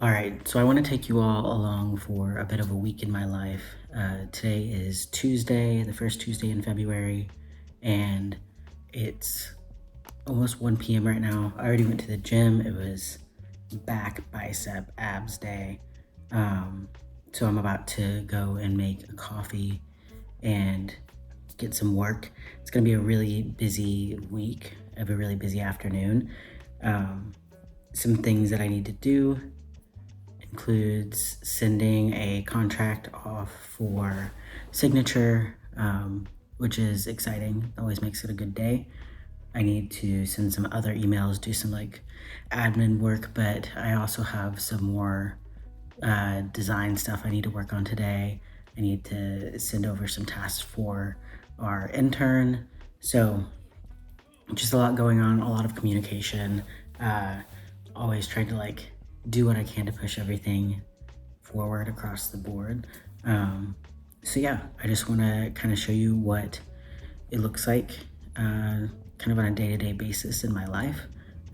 All right, so I want to take you all along for a bit of a week in my life. Today is Tuesday, the first Tuesday in February, and it's almost 1 p.m. right now. I already went to the gym. It was back, bicep, abs day. So I'm about to go and make a coffee and get some work. It's going to be a really busy week. I have a really busy afternoon. Some things that I need to do includes sending a contract off for signature, which is exciting. Always makes it a good day. I need to send some other emails, do some like admin work, but I also have some more design stuff I need to work on today. I need to send over some tasks for our intern. So just a lot going on, a lot of communication. Always trying to like do what I can to push everything forward across the board. So yeah, I just want to kind of show you what it looks like kind of on a day-to-day basis in my life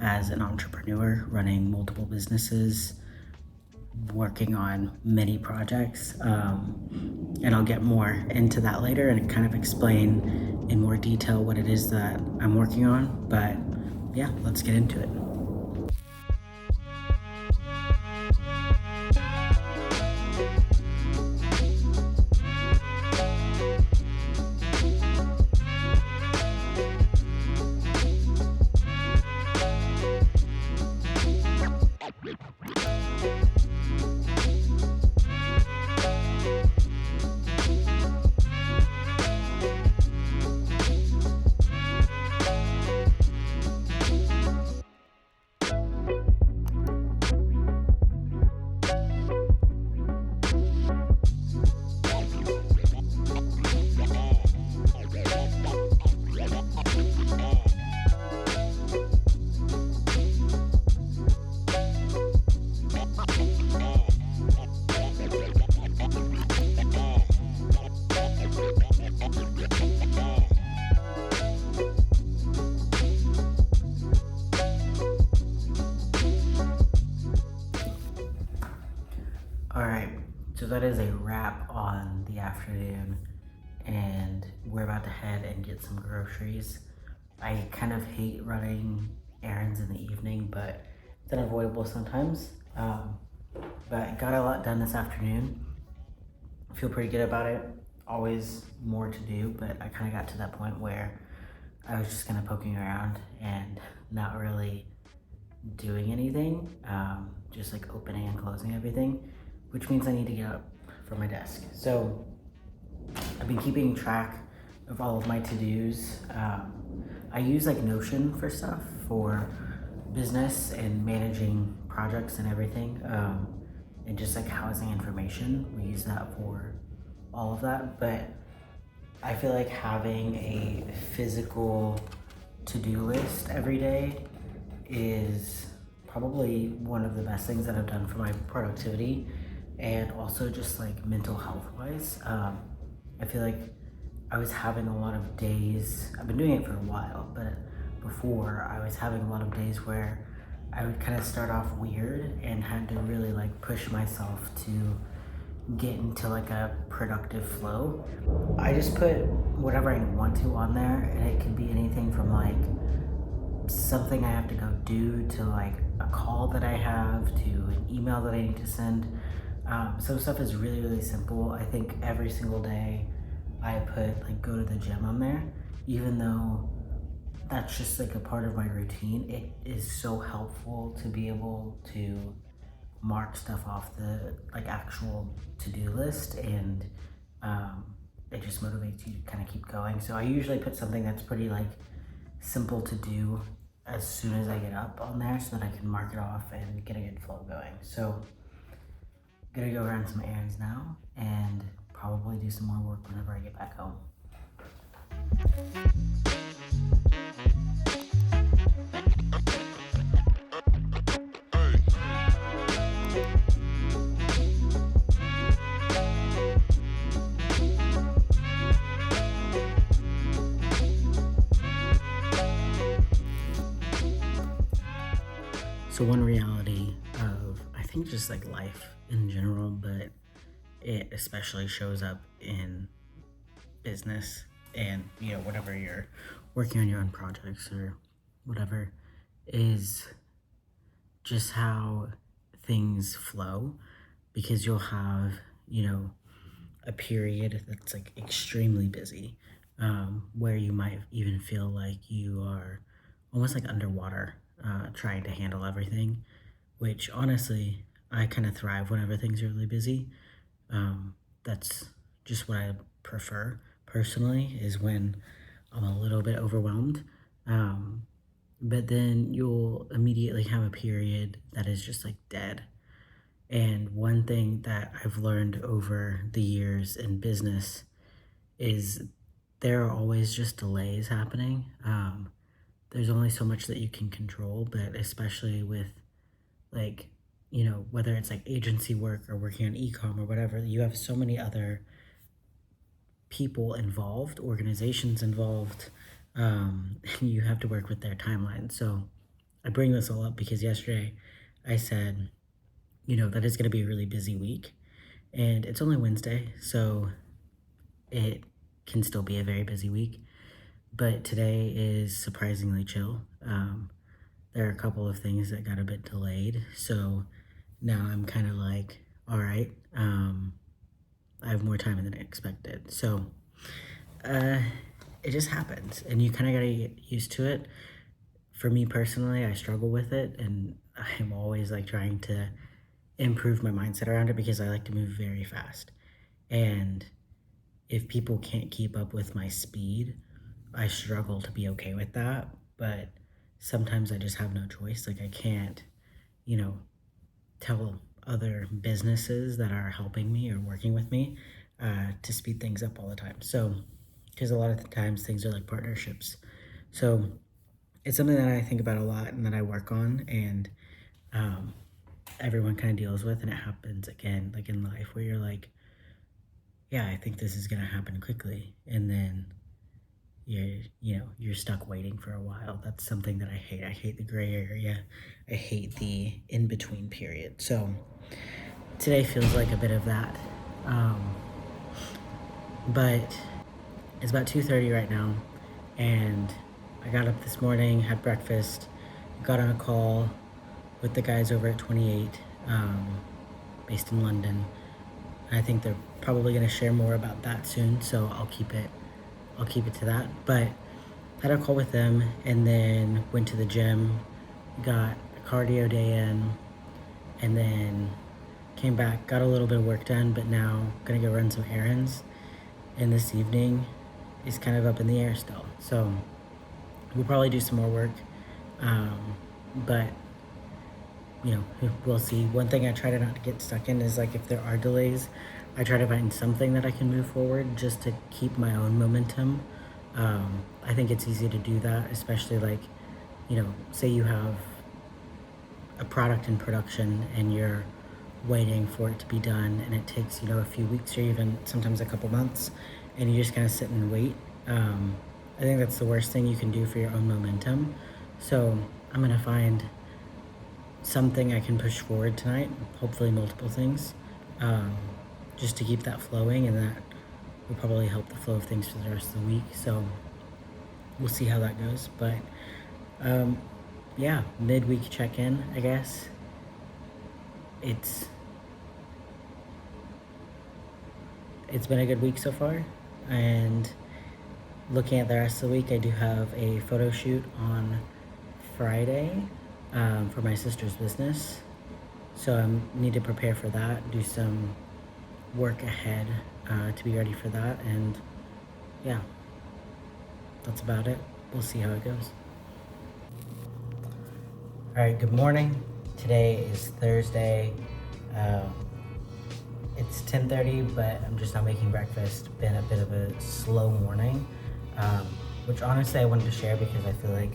as an entrepreneur running multiple businesses, working on many projects. And I'll get more into that later and kind of explain in more detail what it is that I'm working on. But yeah, let's get into it. All right, so that is a wrap on the afternoon, and we're about to head and get some groceries. I kind of hate running errands in the evening, but it's unavoidable sometimes. But got a lot done this afternoon. I feel pretty good about it. Always more to do, but I kind of got to that point where I was just kind of poking around and not really doing anything, just like opening and closing everything, which means I need to get up from my desk. So I've been keeping track of all of my to-dos. I use like Notion for stuff, for business and managing projects and everything, and just like housing information. We use that for all of that, but I feel like having a physical to-do list every day is probably one of the best things that I've done for my productivity and also just like mental health wise. I feel like I was having a lot of days, I've been doing it for a while, but before I was having a lot of days where I would kind of start off weird and had to really like push myself to get into like a productive flow. I just put whatever I want to on there, and it could be anything from like something I have to go do to like a call that I have to an email that I need to send. Some stuff is really, really simple. I think every single day I put like go to the gym on there, even though that's just like a part of my routine. It is so helpful to be able to mark stuff off the like actual to-do list, and it just motivates you to kind of keep going. So I usually put something that's pretty like simple to do as soon as I get up on there so that I can mark it off and get a good flow going. So I'm gonna go run some errands now and probably do some more work whenever I get back home. So one reality of I think just like life in general, but it especially shows up in business and, whenever you're working on your own projects or whatever, is just how things flow, because you'll have, a period that's like extremely busy, where you might even feel like you are almost like underwater, trying to handle everything, which honestly, I kind of thrive whenever things are really busy. That's just what I prefer personally, is when I'm a little bit overwhelmed. But then you'll immediately have a period that is just like dead. And one thing that I've learned over the years in business is there are always just delays happening. There's only so much that you can control, but especially with like, whether it's like agency work or working on e-com or whatever, you have so many other people involved, organizations involved, and you have to work with their timeline. So I bring this all up because yesterday I said, that it's going to be a really busy week, and it's only Wednesday, so it can still be a very busy week. But today is surprisingly chill. There are a couple of things that got a bit delayed, so now I'm kind of like, all right, I have more time than I expected. So it just happens, and you kind of got to get used to it. For me personally, I struggle with it, and I'm always like trying to improve my mindset around it because I like to move very fast. And if people can't keep up with my speed, I struggle to be okay with that. But sometimes I just have no choice. Like I can't, tell other businesses that are helping me or working with me to speed things up all the time. So, because a lot of the times things are like partnerships. So it's something that I think about a lot and that I work on, and everyone kind of deals with, and it happens again, like in life, where you're like, yeah, I think this is going to happen quickly. And then you're stuck waiting for a while. That's something that I hate. I hate the gray area. I hate the in-between period. So today feels like a bit of that. But it's about 2:30 right now, and I got up this morning, had breakfast, got on a call with the guys over at 28, based in London. I think they're probably going to share more about that soon, so I'll keep it to that. But had a call with them, and then went to the gym, got a cardio day in, and then came back, got a little bit of work done, but now gonna go run some errands. And this evening is kind of up in the air still. So we'll probably do some more work, but we'll see. One thing I try to not get stuck in is like if there are delays, I try to find something that I can move forward just to keep my own momentum. I think it's easy to do that, especially like, say you have a product in production and you're waiting for it to be done, and it takes, a few weeks or even sometimes a couple months, and you just kind of sit and wait. I think that's the worst thing you can do for your own momentum. So I'm going to find something I can push forward tonight, hopefully multiple things, just to keep that flowing, and that will probably help the flow of things for the rest of the week. So we'll see how that goes. But yeah, midweek check-in, I guess. It's been a good week so far, and looking at the rest of the week, I do have a photo shoot on Friday for my sister's business, so I need to prepare for that, do some work ahead to be ready for that, and yeah, that's about it. We'll see how it goes. All right, good morning. Today is Thursday. It's 10:30, but I'm just not making breakfast. Been a bit of a slow morning, which honestly I wanted to share because I feel like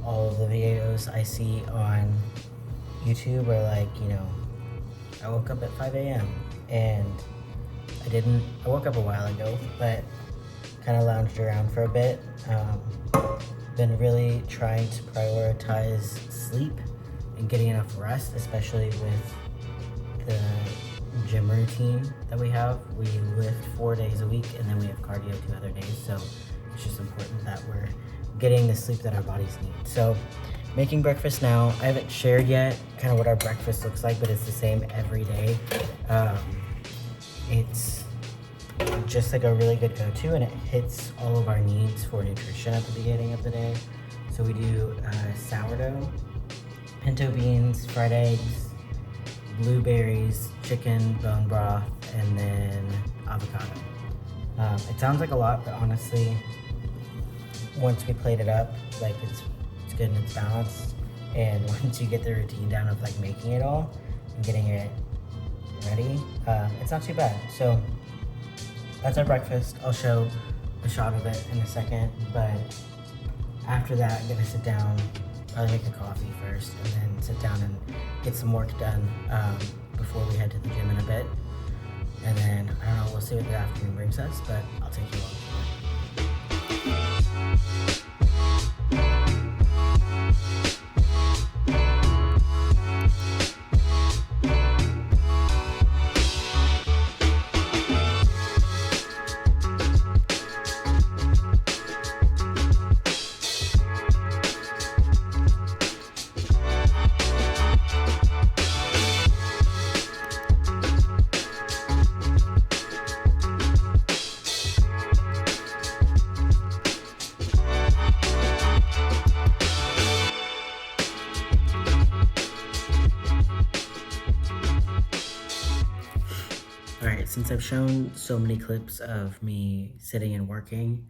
all of the videos I see on YouTube are like, I woke up at 5 a.m. and I woke up a while ago, but kind of lounged around for a bit. Been really trying to prioritize sleep and getting enough rest, especially with the gym routine that we have. We lift 4 days a week and then we have cardio 2 other days. So it's just important that we're getting the sleep that our bodies need. So making breakfast now. I haven't shared yet kind of what our breakfast looks like, but it's the same every day. It's just like a really good go-to, and it hits all of our needs for nutrition at the beginning of the day. So we do sourdough, pinto beans, fried eggs, blueberries, chicken, bone broth, and then avocado. It sounds like a lot, but honestly, once we plate it up, like it's good and it's balanced. And once you get the routine down of like making it all and getting it ready, it's not too bad. So that's our breakfast. I'll show a shot of it in a second, but after that, I'm gonna sit down, probably make a coffee first, and then sit down and get some work done before we head to the gym in a bit. And then, I don't know, we'll see what the afternoon brings us, but I'll take you along. Alright, since I've shown so many clips of me sitting and working,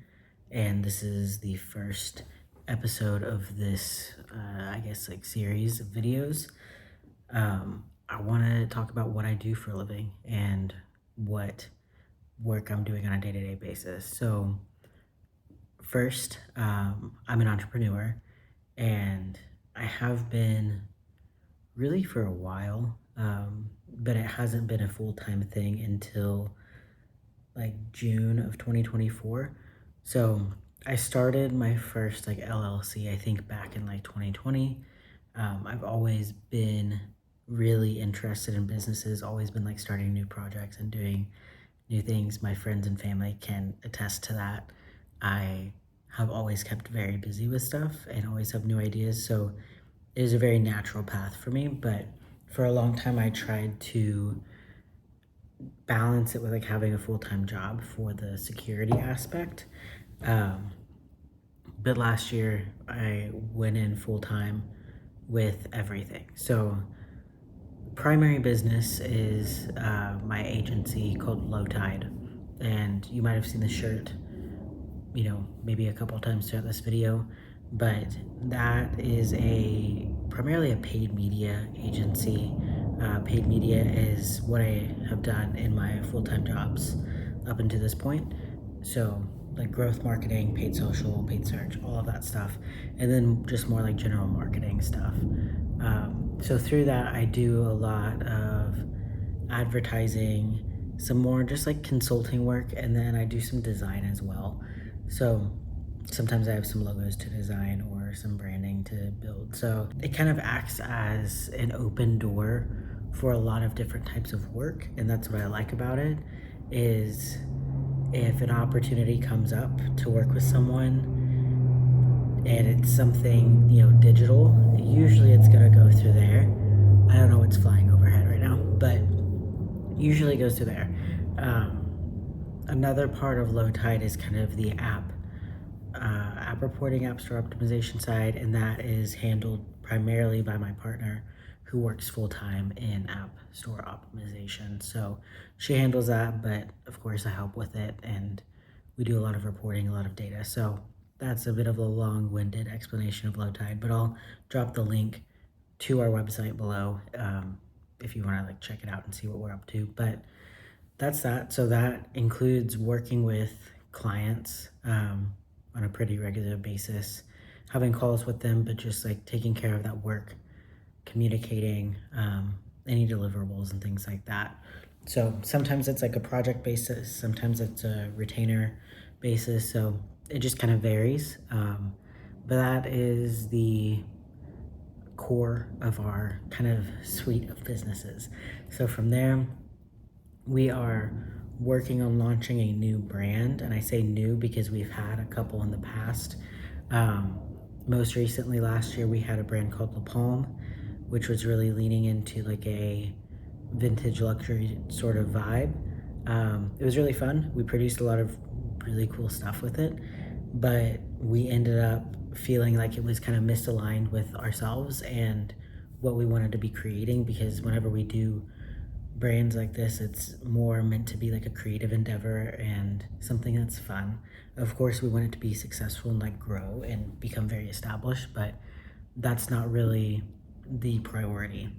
and this is the first episode of this, I guess, like series of videos, I want to talk about what I do for a living and what work I'm doing on a day-to-day basis. So first, I'm an entrepreneur, and I have been really for a while, but it hasn't been a full-time thing until like June of 2024. So I started my first like LLC, I think back in like 2020. I've always been really interested in businesses, always been like starting new projects and doing new things. My friends and family can attest to that. I have always kept very busy with stuff and always have new ideas. So it is a very natural path for me, but for a long time I tried to balance it with like having a full-time job for the security aspect. But last year I went in full-time with everything. So primary business is my agency called Low Tide, and you might have seen the shirt, you know, maybe a couple times throughout this video, but that is primarily a paid media agency. Paid media is what I have done in my full-time jobs up until this point. So like growth marketing, paid social, paid search, all of that stuff, and then just more like general marketing stuff. So through that, I do a lot of advertising, some more just like consulting work, and then I do some design as well. So sometimes I have some logos to design or some branding to build. So it kind of acts as an open door for a lot of different types of work. And that's what I like about it, is if an opportunity comes up to work with someone and it's something, you know, digital, usually it's gonna go through there. I don't know what's flying overhead right now, but usually it goes through there. Another part of Low Tide is kind of the app reporting, app store optimization side, and that is handled primarily by my partner who works full-time in app store optimization. So she handles that, but of course I help with it, and we do a lot of reporting, a lot of data. So that's a bit of a long-winded explanation of Low Tide, but I'll drop the link to our website below if you want to like check it out and see what we're up to. But that's that. So that includes working with clients on a pretty regular basis, having calls with them, but just like taking care of that work, communicating any deliverables and things like that. So sometimes it's like a project basis, sometimes it's a retainer basis, so it just kind of varies. But that is the core of our kind of suite of businesses. So from there, we are working on launching a new brand, and I say new because we've had a couple in the past. Most recently, last year, we had a brand called La Palme, which was really leaning into like a vintage luxury sort of vibe. It was really fun. We produced a lot of really cool stuff with it, but we ended up feeling like it was kind of misaligned with ourselves and what we wanted to be creating, because whenever we do brands like this, it's more meant to be like a creative endeavor and something that's fun. Of course, we want it to be successful and like grow and become very established, but that's not really the priority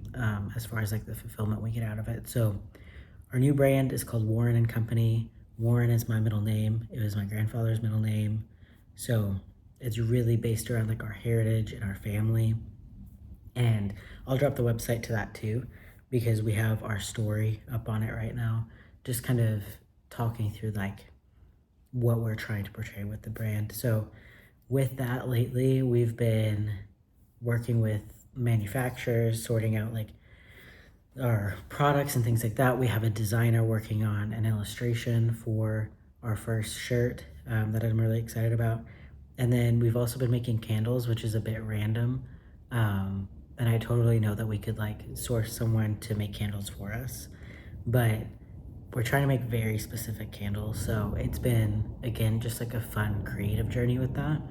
as far as like the fulfillment we get out of it. So our new brand is called Warren and Company. Warren is my middle name. It was my grandfather's middle name. So it's really based around like our heritage and our family. And I'll drop the website to that too, because we have our story up on it right now, just kind of talking through like what we're trying to portray with the brand. So with that, lately we've been working with manufacturers, sorting out like our products and things like that. We have a designer working on an illustration for our first shirt that I'm really excited about. And then we've also been making candles, which is a bit random. And I totally know that we could like source someone to make candles for us, but we're trying to make very specific candles. So it's been, again, just like a fun creative journey with that.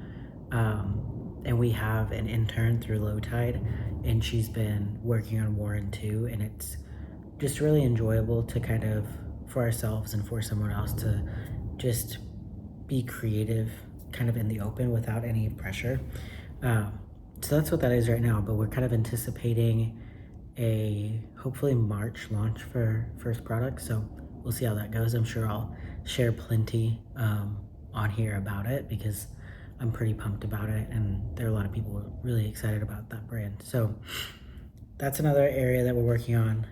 And we have an intern through Low Tide, and she's been working on Warren too. And it's just really enjoyable to kind of, for ourselves and for someone else, to just be creative kind of in the open without any pressure. So that's what that is right now, but we're kind of anticipating a hopefully March launch for first product. So we'll see how that goes. I'm sure I'll share plenty on here about it, because I'm pretty pumped about it, and there are a lot of people really excited about that brand. So that's another area that we're working on.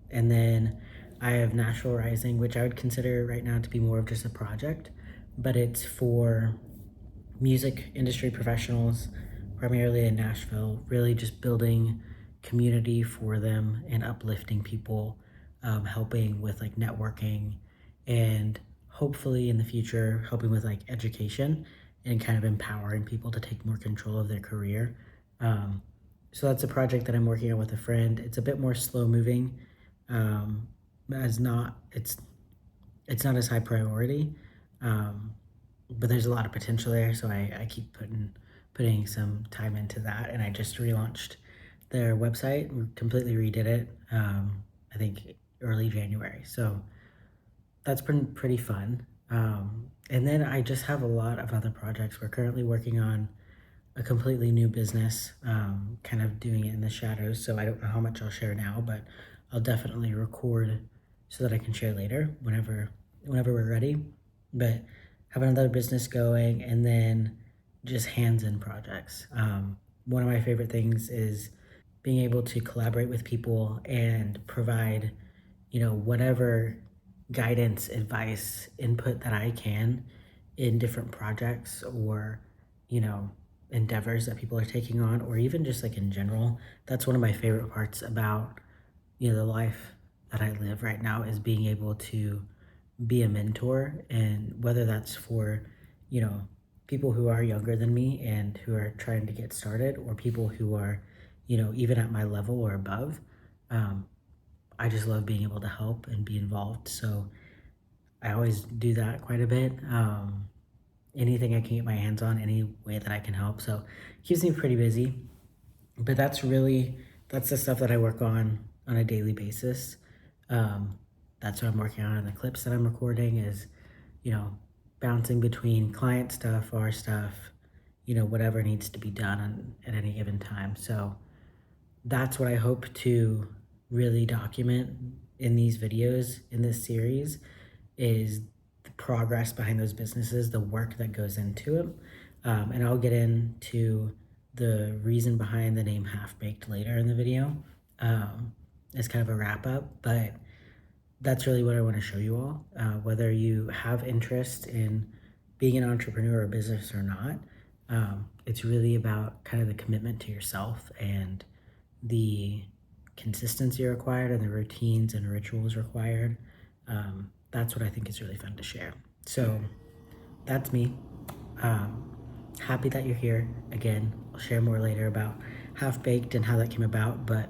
And then I have Natural Rising, which I would consider right now to be more of just a project, but it's for music industry professionals, primarily in Nashville, really just building community for them and uplifting people, helping with like networking, and hopefully in the future helping with like education and kind of empowering people to take more control of their career. So that's a project that I'm working on with a friend. It's a bit more slow moving, as not it's not as high priority, but there's a lot of potential there. So I keep putting some time into that, and I just relaunched their website, completely redid it, I think early January. So that's been pretty fun. And then I just have a lot of other projects. We're currently working on a completely new business, kind of doing it in the shadows. So I don't know how much I'll share now, but I'll definitely record so that I can share later whenever we're ready. But have another business going, and then just hands-in projects. One of my favorite things is being able to collaborate with people and provide, whatever guidance, advice, input that I can in different projects or, endeavors that people are taking on, or even just like in general. That's one of my favorite parts about, the life that I live right now, is being able to be a mentor, and whether that's for, people who are younger than me and who are trying to get started, or people who are, even at my level or above. I just love being able to help and be involved. So I always do that quite a bit. Anything I can get my hands on, any way that I can help. So it keeps me pretty busy. But that's the stuff that I work on a daily basis. That's what I'm working on. And the clips that I'm recording is, bouncing between client stuff, our stuff, whatever needs to be done at any given time. So that's what I hope to really document in these videos, in this series, is the progress behind those businesses, the work that goes into it. And I'll get into the reason behind the name Half-Baked later in the video, as kind of a wrap up, but that's really what I want to show you all. Whether you have interest in being an entrepreneur or business or not, It's really about kind of the commitment to yourself and the consistency required and the routines and rituals required. That's what I think is really fun to share. So that's me. Um, Happy that you're here. Again, I'll share more later about Half Baked and how that came about, but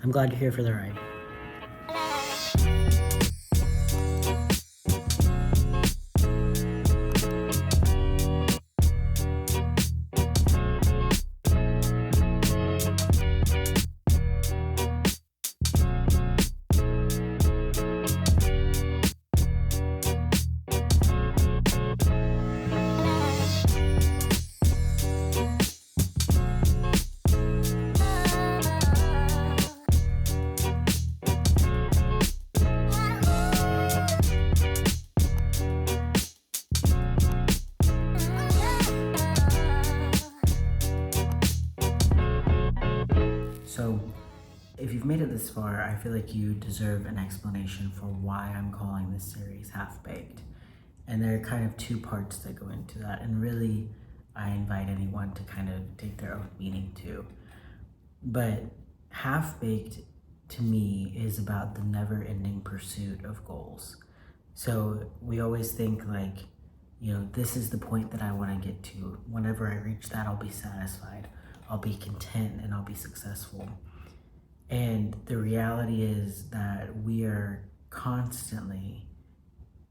I'm glad you're here for the ride. So, if you've made it this far, I feel like you deserve an explanation for why I'm calling this series Half Baked. And there are kind of two parts that go into that, and really, I invite anyone to kind of take their own meaning too. But Half Baked to me is about the never ending pursuit of goals. So, we always think like, this is the point that I want to get to. Whenever I reach that, I'll be satisfied, I'll be content, and I'll be successful. And the reality is that we are constantly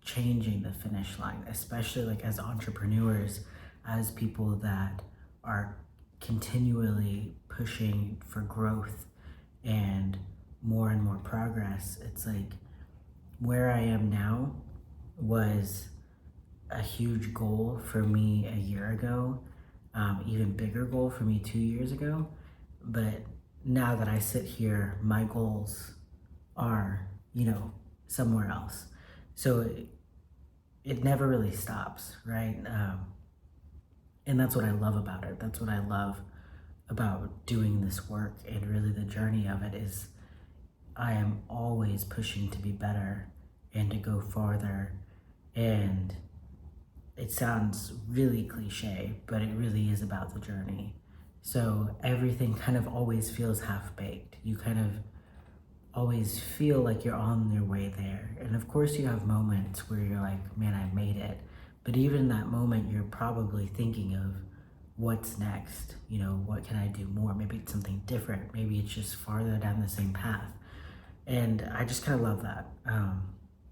changing the finish line, especially like as entrepreneurs, as people that are continually pushing for growth and more progress. It's like where I am now was a huge goal for me a year ago, even bigger goal for me 2 years ago. But now that I sit here, my goals are, somewhere else. So it never really stops, right? And that's what I love about it. That's what I love about doing this work, and really the journey of it is I am always pushing to be better and to go farther. And it sounds really cliche, but it really is about the journey. So everything kind of always feels half baked. You kind of always feel like you're on your way there. And of course, you have moments where you're like, man, I made it. But even in that moment, you're probably thinking of what's next. What can I do more? Maybe it's something different. Maybe it's just farther down the same path. And I just kind of love that.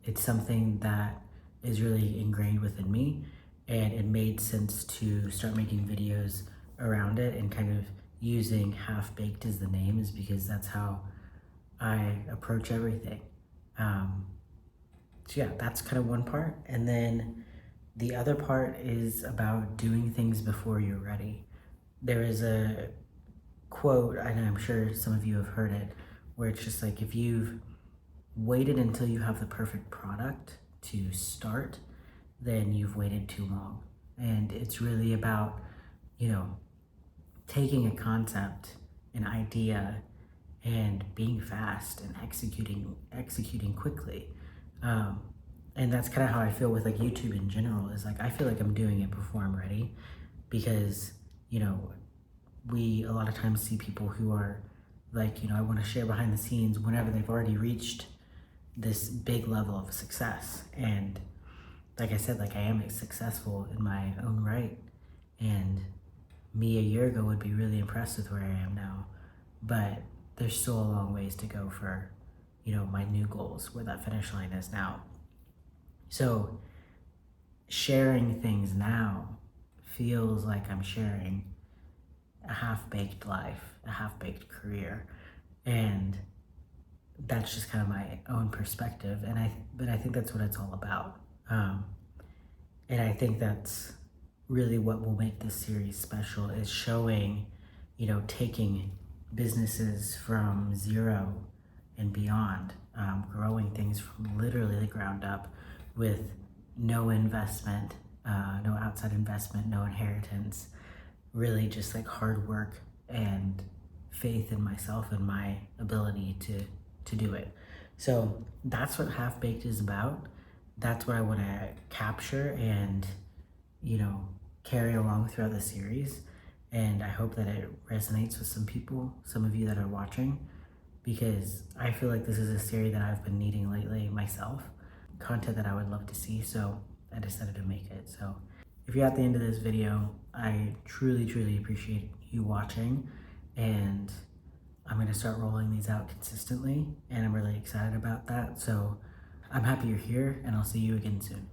It's something that is really ingrained within me. And it made sense to start making videos around it, and kind of using Half Baked as the name is because that's how I approach everything. So yeah, that's kind of one part. And then the other part is about doing things before you're ready. There is a quote, and I'm sure some of you have heard it, where it's just like, if you've waited until you have the perfect product to start, then you've waited too long. And it's really about, taking a concept, an idea, and being fast and executing quickly. And that's kind of how I feel with like YouTube in general, is like I feel like I'm doing it before I'm ready, because we a lot of times see people who are like, I want to share behind the scenes whenever they've already reached this big level of success. And like I said, like I am successful in my own right, and me a year ago would be really impressed with where I am now. But there's still a long ways to go for, my new goals, where that finish line is now. So sharing things now feels like I'm sharing a half-baked life, a half-baked career. And that's just kind of my own perspective. But I think that's what it's all about. And I think that's really what will make this series special, is showing, taking businesses from zero and beyond, growing things from literally the ground up with no investment, no outside investment, no inheritance, really just like hard work and faith in myself and my ability to do it. So that's what Half Baked is about. That's what I want to capture and, carry along throughout the series. And I hope that it resonates with some people, some of you that are watching, because I feel like this is a series that I've been needing lately myself, content that I would love to see, so I decided to make it. So if you're at the end of this video, I truly appreciate you watching, and I'm going to start rolling these out consistently, and I'm really excited about that. So I'm happy you're here, and I'll see you again soon.